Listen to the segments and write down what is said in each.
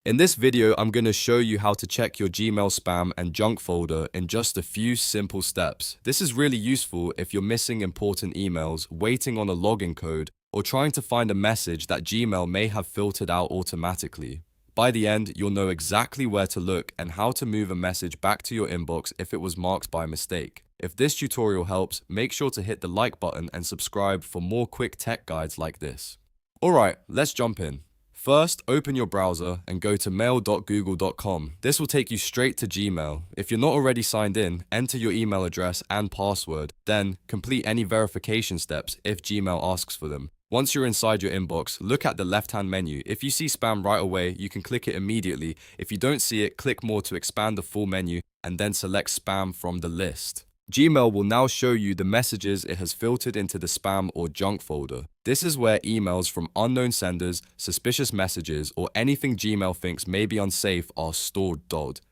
In this video, I'm going to show you how to check your Gmail spam and junk folder in just a few simple steps. This is really useful if you're missing important emails, waiting on a login code, or trying to find a message that Gmail may have filtered out automatically. By the end, you'll know exactly where to look and how to move a message back to your inbox if it was marked by mistake. If this tutorial helps, make sure to hit the like button and subscribe for more quick tech guides like this. Alright, let's jump in. First, open your browser and go to mail.google.com. This will take you straight to Gmail. If you're not already signed in, enter your email address and password. Then, complete any verification steps if Gmail asks for them. Once you're inside your inbox, look at the left-hand menu. If you see spam right away, you can click it immediately. If you don't see it, click more to expand the full menu and then select spam from the list. Gmail will now show you the messages it has filtered into the spam or junk folder. This is where emails from unknown senders, suspicious messages, or anything Gmail thinks may be unsafe are stored.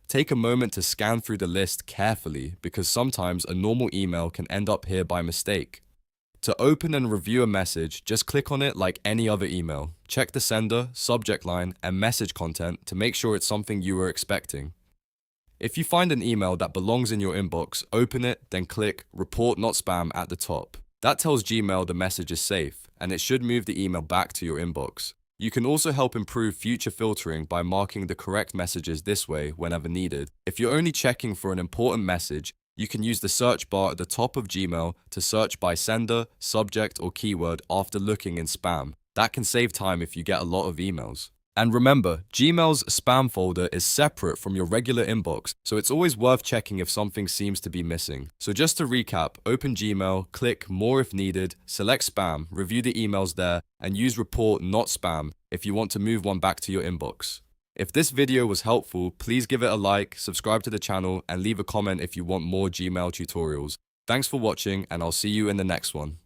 Take a moment to scan through the list carefully because sometimes a normal email can end up here by mistake. To open and review a message, just click on it like any other email. Check the sender, subject line, and message content to make sure it's something you were expecting. If you find an email that belongs in your inbox, open it, then click Report Not Spam at the top. That tells Gmail the message is safe, and it should move the email back to your inbox. You can also help improve future filtering by marking the correct messages this way whenever needed. If you're only checking for an important message, you can use the search bar at the top of Gmail to search by sender, subject, or keyword after looking in spam. That can save time if you get a lot of emails. And remember, Gmail's spam folder is separate from your regular inbox, so it's always worth checking if something seems to be missing. So just to recap, open Gmail, click More if needed, select Spam, review the emails there, and use Report Not Spam if you want to move one back to your inbox. If this video was helpful, please give it a like, subscribe to the channel, and leave a comment if you want more Gmail tutorials. Thanks for watching, and I'll see you in the next one.